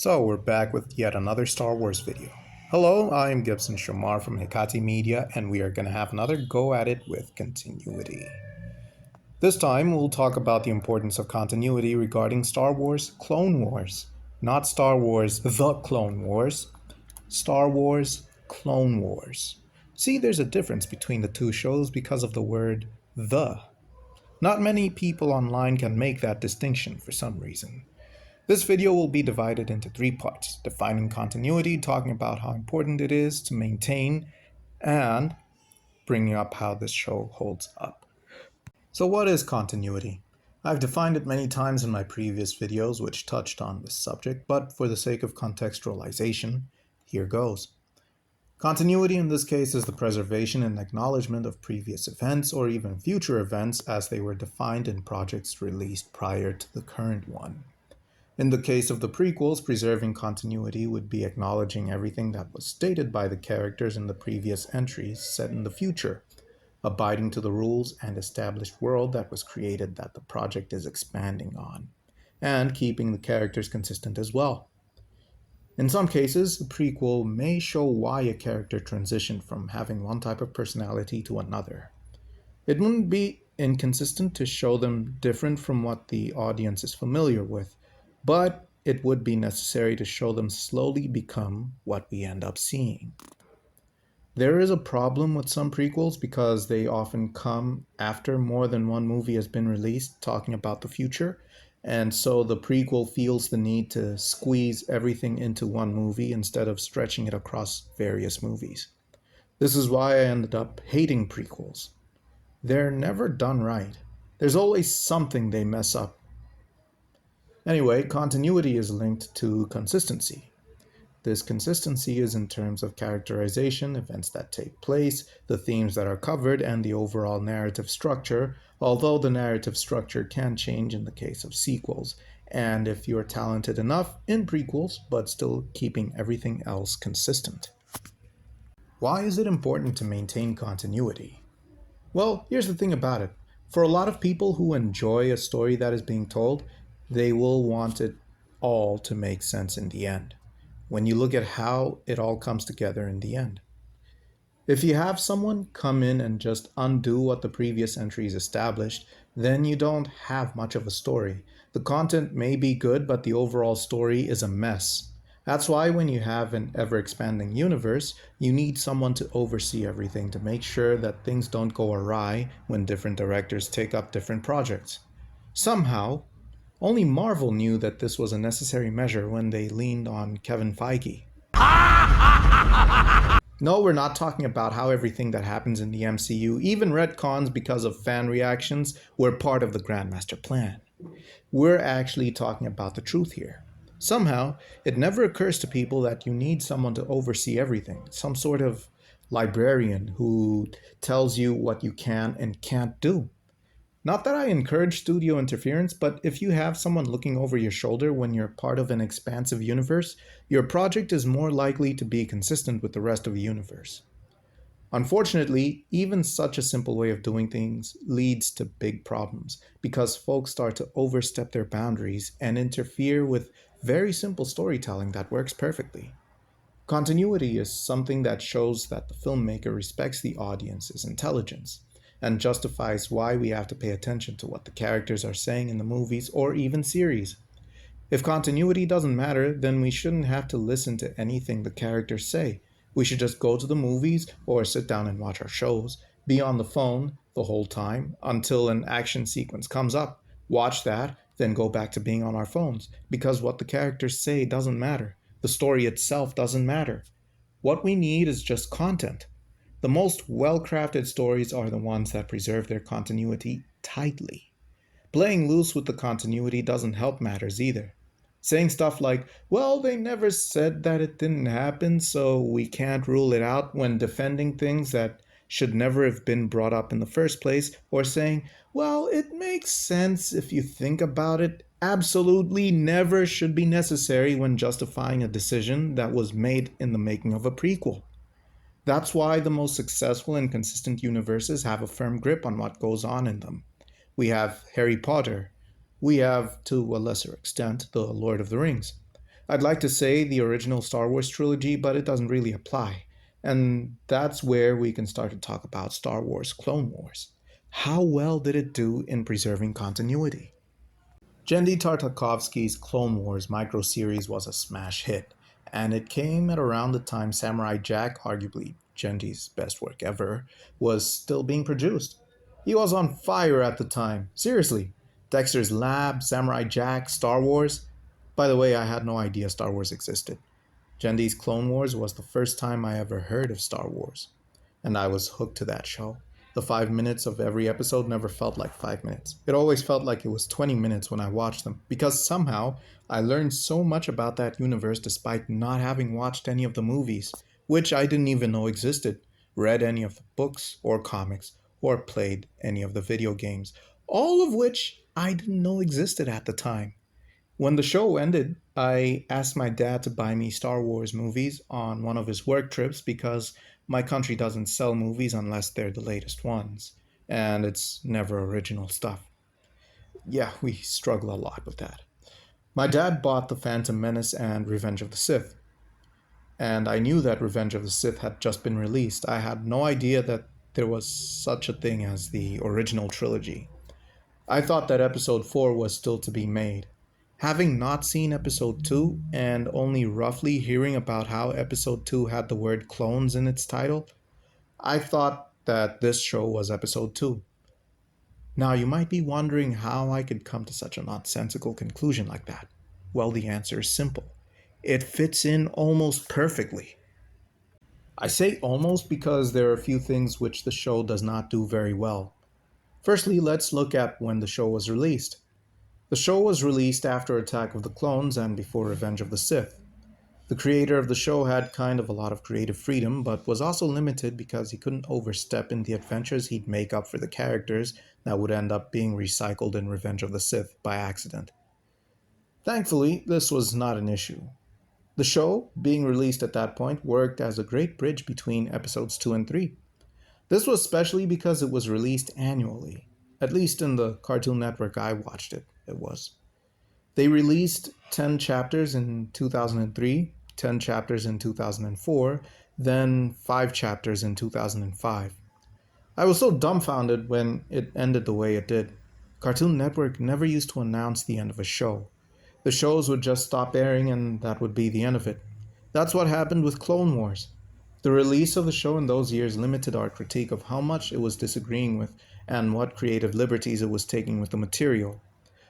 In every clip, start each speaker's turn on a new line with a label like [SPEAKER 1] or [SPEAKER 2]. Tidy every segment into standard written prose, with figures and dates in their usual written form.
[SPEAKER 1] So we're back with yet another Star Wars video. Hello, I'm Gibson Shamar from Hikati Media, and we are going to have another go at it with continuity. This time we'll talk about the importance of continuity regarding Star Wars Clone Wars. Not Star Wars The Clone Wars, Star Wars Clone Wars. See, there's a difference between the two shows because of the word the. Not many people online can make that distinction for some reason. This video will be divided into 3 parts: defining continuity, talking about how important it is to maintain, and bringing up how this show holds up. So what is continuity? I've defined it many times in my previous videos which touched on this subject, but for the sake of contextualization, here goes. Continuity in this case is the preservation and acknowledgement of previous events or even future events as they were defined in projects released prior to the current one. In the case of the prequels, preserving continuity would be acknowledging everything that was stated by the characters in the previous entries set in the future, abiding to the rules and established world that was created that the project is expanding on, and keeping the characters consistent as well. In some cases, a prequel may show why a character transitioned from having one type of personality to another. It wouldn't be inconsistent to show them different from what the audience is familiar with, but it would be necessary to show them slowly become what we end up seeing. There is a problem with some prequels because they often come after more than one movie has been released talking about the future, and so the prequel feels the need to squeeze everything into one movie instead of stretching it across various movies. This is why I ended up hating prequels. They're never done right. There's always something they mess up. Anyway, continuity is linked to consistency. This consistency is in terms of characterization, events that take place, the themes that are covered, and the overall narrative structure, although the narrative structure can change in the case of sequels, and if you're talented enough in prequels, but still keeping everything else consistent. Why is it important to maintain continuity? Well, here's the thing about it. For a lot of people who enjoy a story that is being told, they will want it all to make sense in the end, when you look at how it all comes together in the end. If you have someone come in and just undo what the previous entries established, then you don't have much of a story. The content may be good, but the overall story is a mess. That's why when you have an ever-expanding universe, you need someone to oversee everything to make sure that things don't go awry when different directors take up different projects. Somehow, only Marvel knew that this was a necessary measure when they leaned on Kevin Feige. No, we're not talking about how everything that happens in the MCU, even retcons because of fan reactions, were part of the Grandmaster Plan. We're actually talking about the truth here. Somehow, it never occurs to people that you need someone to oversee everything, some sort of librarian who tells you what you can and can't do. Not that I encourage studio interference, but if you have someone looking over your shoulder when you're part of an expansive universe, your project is more likely to be consistent with the rest of the universe. Unfortunately, even such a simple way of doing things leads to big problems because folks start to overstep their boundaries and interfere with very simple storytelling that works perfectly. Continuity is something that shows that the filmmaker respects the audience's intelligence and justifies why we have to pay attention to what the characters are saying in the movies or even series. If continuity doesn't matter, then we shouldn't have to listen to anything the characters say. We should just go to the movies or sit down and watch our shows, be on the phone the whole time until an action sequence comes up, watch that, then go back to being on our phones, because what the characters say doesn't matter. The story itself doesn't matter. What we need is just content. The most well-crafted stories are the ones that preserve their continuity tightly. Playing loose with the continuity doesn't help matters either. Saying stuff like, well, they never said that it didn't happen, so we can't rule it out when defending things that should never have been brought up in the first place, or saying, well, it makes sense if you think about it, absolutely never should be necessary when justifying a decision that was made in the making of a prequel. That's why the most successful and consistent universes have a firm grip on what goes on in them. We have Harry Potter. We have, to a lesser extent, The Lord of the Rings. I'd like to say the original Star Wars trilogy, but it doesn't really apply. And that's where we can start to talk about Star Wars Clone Wars. How well did it do in preserving continuity? Genndy Tartakovsky's Clone Wars micro-series was a smash hit, and it came at around the time Samurai Jack, arguably Genndy's best work ever, was still being produced. He was on fire at the time. Seriously. Dexter's Lab, Samurai Jack, Star Wars. By the way, I had no idea Star Wars existed. Genndy's Clone Wars was the first time I ever heard of Star Wars, and I was hooked to that show. The 5 minutes of every episode never felt like 5 minutes. It always felt like it was 20 minutes when I watched them, because somehow I learned so much about that universe despite not having watched any of the movies, which I didn't even know existed, read any of the books or comics, or played any of the video games, all of which I didn't know existed at the time. When the show ended, I asked my dad to buy me Star Wars movies on one of his work trips because my country doesn't sell movies unless they're the latest ones, and it's never original stuff. Yeah, we struggle a lot with that. My dad bought The Phantom Menace and Revenge of the Sith, and I knew that Revenge of the Sith had just been released. I had no idea that there was such a thing as the original trilogy. I thought that episode 4 was still to be made. Having not seen episode 2 and only roughly hearing about how episode 2 had the word clones in its title, I thought that this show was episode 2. Now, you might be wondering how I could come to such a nonsensical conclusion like that. Well, the answer is simple. It fits in almost perfectly. I say almost because there are a few things which the show does not do very well. Firstly, let's look at when the show was released. The show was released after Attack of the Clones and before Revenge of the Sith. The creator of the show had kind of a lot of creative freedom, but was also limited because he couldn't overstep in the adventures he'd make up for the characters that would end up being recycled in Revenge of the Sith by accident. Thankfully, this was not an issue. The show, being released at that point, worked as a great bridge between episodes 2 and 3. This was especially because it was released annually. At least in the Cartoon Network I watched it was. They released 10 chapters in 2003, 10 chapters in 2004, then 5 chapters in 2005. I was so dumbfounded when it ended the way it did. Cartoon Network never used to announce the end of a show. The shows would just stop airing and that would be the end of it. That's what happened with Clone Wars. The release of the show in those years limited our critique of how much it was disagreeing with and what creative liberties it was taking with the material.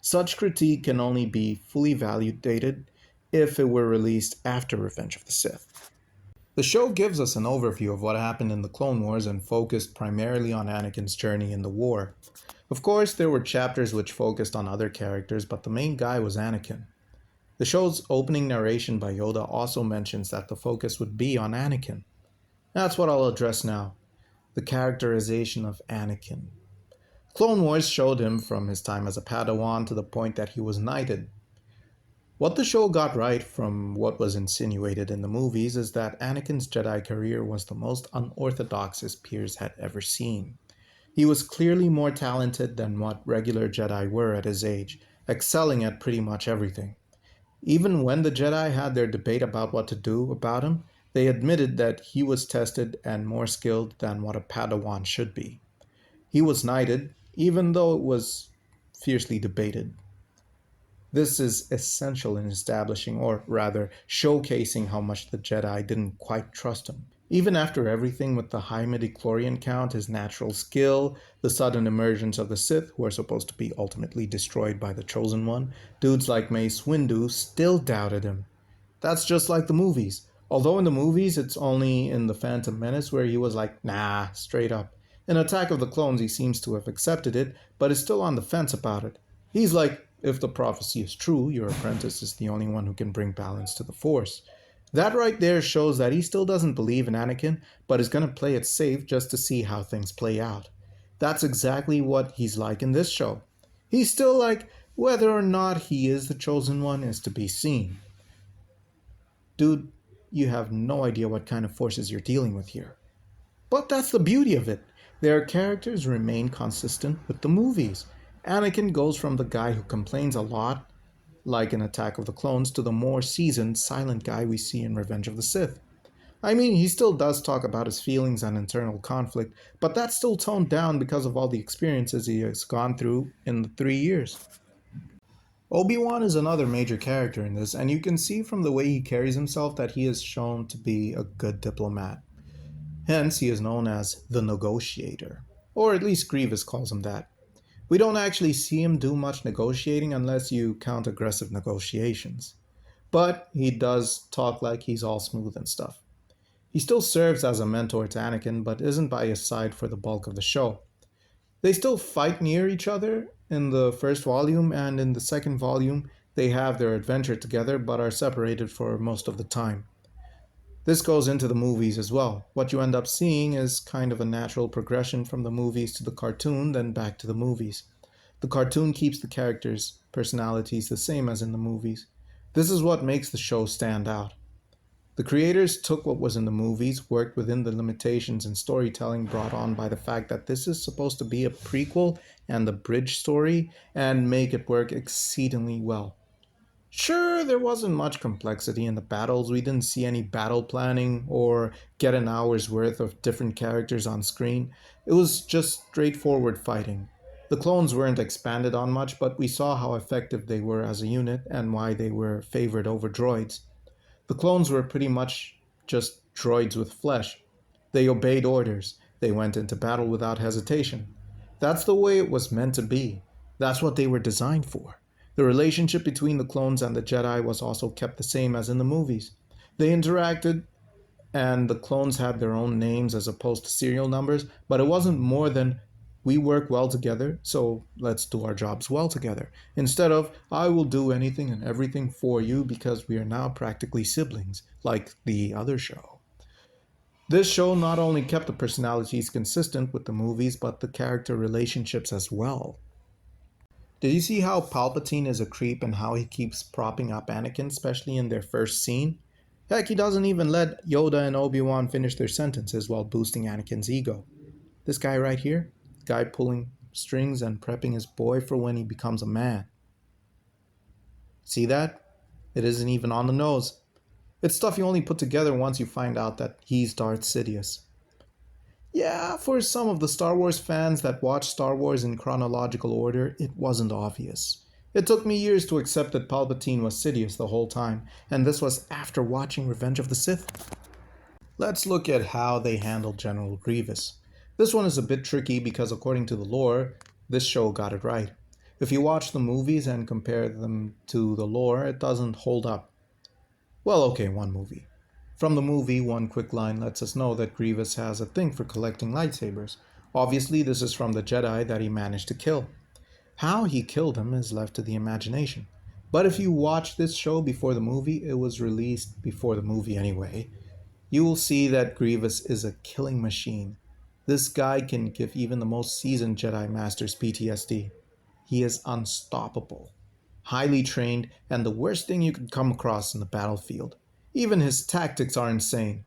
[SPEAKER 1] Such critique can only be fully validated if it were released after Revenge of the Sith. The show gives us an overview of what happened in the Clone Wars and focused primarily on Anakin's journey in the war. Of course, there were chapters which focused on other characters, but the main guy was Anakin. The show's opening narration by Yoda also mentions that the focus would be on Anakin. That's what I'll address now, the characterization of Anakin. Clone Wars showed him from his time as a Padawan to the point that he was knighted. What the show got right from what was insinuated in the movies is that Anakin's Jedi career was the most unorthodox his peers had ever seen. He was clearly more talented than what regular Jedi were at his age, excelling at pretty much everything. Even when the Jedi had their debate about what to do about him, they admitted that he was tested and more skilled than what a Padawan should be. He was knighted, even though it was fiercely debated. This is essential in establishing, or rather, showcasing how much the Jedi didn't quite trust him. Even after everything with the high midichlorian count, his natural skill, the sudden emergence of the Sith, who are supposed to be ultimately destroyed by the Chosen One, dudes like Mace Windu still doubted him. That's just like the movies. Although in the movies, it's only in The Phantom Menace where he was like, nah, straight up. In Attack of the Clones, he seems to have accepted it, but is still on the fence about it. He's like, if the prophecy is true, your apprentice is the only one who can bring balance to the Force. That right there shows that he still doesn't believe in Anakin, but is going to play it safe just to see how things play out. That's exactly what he's like in this show. He's still like, whether or not he is the chosen one is to be seen. Dude, you have no idea what kind of forces you're dealing with here. But that's the beauty of it. Their characters remain consistent with the movies. Anakin goes from the guy who complains a lot like in Attack of the Clones, to the more seasoned, silent guy we see in Revenge of the Sith. I mean, he still does talk about his feelings and internal conflict, but that's still toned down because of all the experiences he has gone through in the 3 years. Obi-Wan is another major character in this, and you can see from the way he carries himself that he is shown to be a good diplomat. Hence, he is known as the Negotiator, or at least Grievous calls him that. We don't actually see him do much negotiating unless you count aggressive negotiations. But he does talk like he's all smooth and stuff. He still serves as a mentor to Anakin, but isn't by his side for the bulk of the show. They still fight near each other in the first volume, and in the second volume, they have their adventure together but are separated for most of the time. This goes into the movies as well. What you end up seeing is kind of a natural progression from the movies to the cartoon, then back to the movies. The cartoon keeps the characters' personalities the same as in the movies. This is what makes the show stand out. The creators took what was in the movies, worked within the limitations in storytelling brought on by the fact that this is supposed to be a prequel and the bridge story, and make it work exceedingly well. Sure, there wasn't much complexity in the battles. We didn't see any battle planning or get an hour's worth of different characters on screen. It was just straightforward fighting. The clones weren't expanded on much, but we saw how effective they were as a unit and why they were favored over droids. The clones were pretty much just droids with flesh. They obeyed orders. They went into battle without hesitation. That's the way it was meant to be. That's what they were designed for. The relationship between the clones and the Jedi was also kept the same as in the movies. They interacted, and the clones had their own names as opposed to serial numbers, but it wasn't more than we work well together, so let's do our jobs well together. Instead of, I will do anything and everything for you because we are now practically siblings, like the other show. This show not only kept the personalities consistent with the movies, but the character relationships as well. Did you see how Palpatine is a creep and how he keeps propping up Anakin, especially in their first scene? Heck, he doesn't even let Yoda and Obi-Wan finish their sentences while boosting Anakin's ego. This guy right here, guy pulling strings and prepping his boy for when he becomes a man. See that? It isn't even on the nose. It's stuff you only put together once you find out that he's Darth Sidious. Yeah, for some of the Star Wars fans that watch Star Wars in chronological order, it wasn't obvious. It took me years to accept that Palpatine was Sidious the whole time, and this was after watching Revenge of the Sith. Let's look at how they handled General Grievous. This one is a bit tricky because according to the lore, this show got it right. If you watch the movies and compare them to the lore, it doesn't hold up. Well, okay, one movie. From the movie, one quick line lets us know that Grievous has a thing for collecting lightsabers. Obviously, this is from the Jedi that he managed to kill. How he killed him is left to the imagination. But if you watch this show before the movie, it was released before the movie anyway, you will see that Grievous is a killing machine. This guy can give even the most seasoned Jedi Masters PTSD. He is unstoppable, highly trained, and the worst thing you could come across in the battlefield. Even his tactics are insane.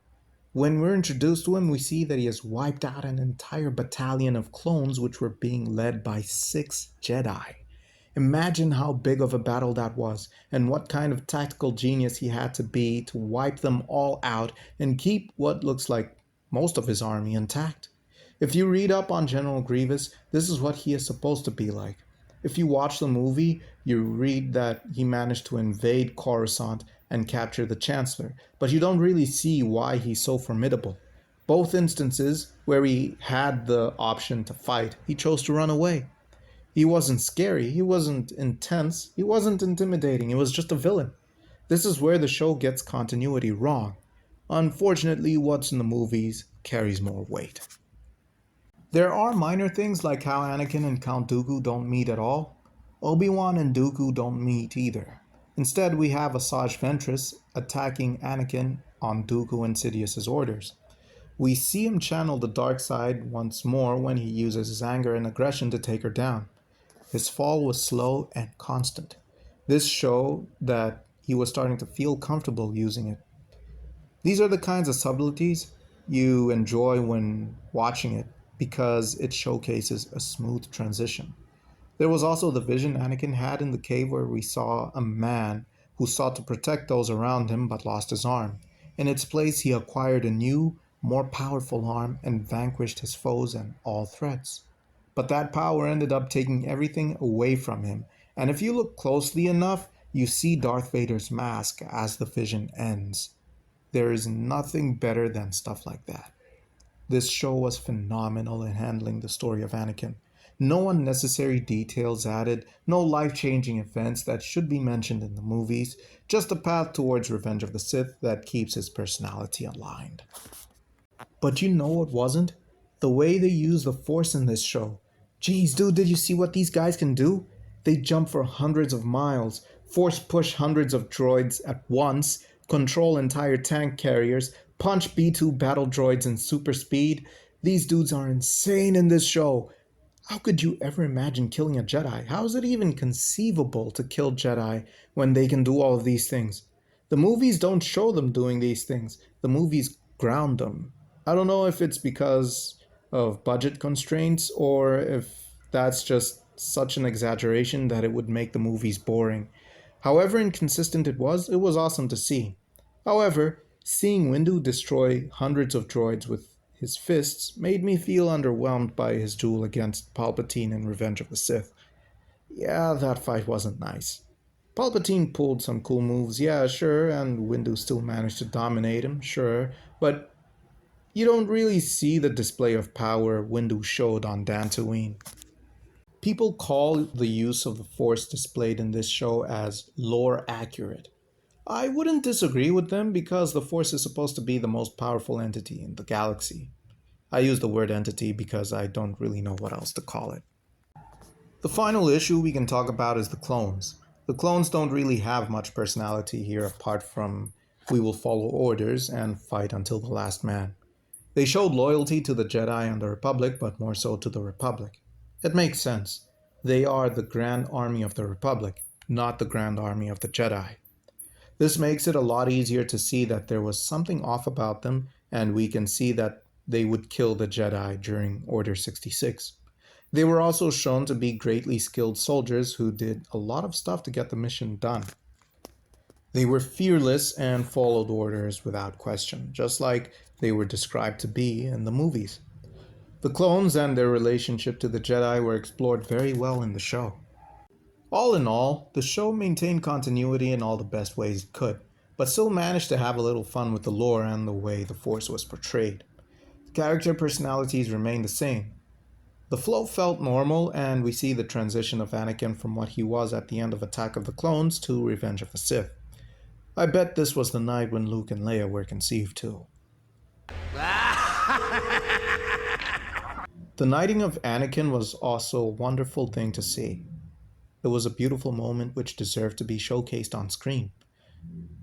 [SPEAKER 1] When we're introduced to him, we see that he has wiped out an entire battalion of clones which were being led by 6 Jedi. Imagine how big of a battle that was, and what kind of tactical genius he had to be to wipe them all out and keep what looks like most of his army intact. If you read up on General Grievous, this is what he is supposed to be like. If you watch the movie, you read that he managed to invade Coruscant and capture the Chancellor, but you don't really see why he's so formidable. Both instances where he had the option to fight, he chose to run away. He wasn't scary, he wasn't intense, he wasn't intimidating, he was just a villain. This is where the show gets continuity wrong. Unfortunately, what's in the movies carries more weight. There are minor things like how Anakin and Count Dooku don't meet at all. Obi-Wan and Dooku don't meet either. Instead, we have Asajj Ventress attacking Anakin on Dooku and Sidious's orders. We see him channel the dark side once more when he uses his anger and aggression to take her down. His fall was slow and constant. This showed that he was starting to feel comfortable using it. These are the kinds of subtleties you enjoy when watching it because it showcases a smooth transition. There was also the vision Anakin had in the cave where we saw a man who sought to protect those around him but lost his arm. In its place, he acquired a new, more powerful arm and vanquished his foes and all threats. But that power ended up taking everything away from him. And if you look closely enough, you see Darth Vader's mask as the vision ends. There is nothing better than stuff like that. This show was phenomenal in handling the story of Anakin. No unnecessary details added, no life changing events that should be mentioned in the movies, just a path towards Revenge of the Sith that keeps his personality aligned. But you know what wasn't? The way they use the Force in this show. Geez, dude, did you see what these guys can do? They jump for hundreds of miles, force push hundreds of droids at once, control entire tank carriers, punch B2 battle droids in super speed. These dudes are insane in this show. How could you ever imagine killing a Jedi? How is it even conceivable to kill Jedi when they can do all of these things? The movies don't show them doing these things. The movies ground them. I don't know if it's because of budget constraints or if that's just such an exaggeration that it would make the movies boring. However inconsistent it was awesome to see. However, seeing Windu destroy hundreds of droids with his fists made me feel underwhelmed by his duel against Palpatine in Revenge of the Sith. Yeah, that fight wasn't nice. Palpatine pulled some cool moves, yeah, sure, and Windu still managed to dominate him, sure, but you don't really see the display of power Windu showed on Dantooine. People call the use of the Force displayed in this show as lore accurate. I wouldn't disagree with them because the Force is supposed to be the most powerful entity in the galaxy. I use the word entity because I don't really know what else to call it. The final issue we can talk about is the clones. The clones don't really have much personality here apart from we will follow orders and fight until the last man. They showed loyalty to the Jedi and the Republic, but more so to the Republic. It makes sense. They are the Grand Army of the Republic, not the Grand Army of the Jedi. This makes it a lot easier to see that there was something off about them, and we can see that they would kill the Jedi during Order 66. They were also shown to be greatly skilled soldiers who did a lot of stuff to get the mission done. They were fearless and followed orders without question, just like they were described to be in the movies. The clones and their relationship to the Jedi were explored very well in the show. All in all, the show maintained continuity in all the best ways it could, but still managed to have a little fun with the lore and the way the Force was portrayed. The character personalities remained the same. The flow felt normal, and we see the transition of Anakin from what he was at the end of Attack of the Clones to Revenge of the Sith. I bet this was the night when Luke and Leia were conceived too. The knighting of Anakin was also a wonderful thing to see. It was a beautiful moment which deserved to be showcased on screen.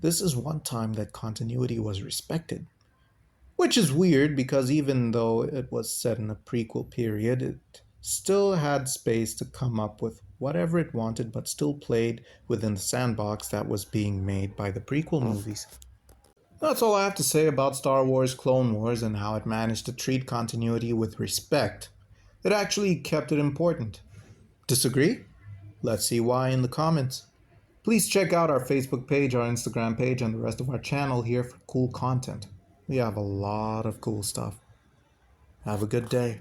[SPEAKER 1] This is one time that continuity was respected. Which is weird because even though it was set in a prequel period, it still had space to come up with whatever it wanted but still played within the sandbox that was being made by the prequel movies. That's all I have to say about Star Wars Clone Wars and how it managed to treat continuity with respect. It actually kept it important. Disagree? Let's see why in the comments. Please check out our Facebook page, our Instagram page, and the rest of our channel here for cool content. We have a lot of cool stuff. Have a good day.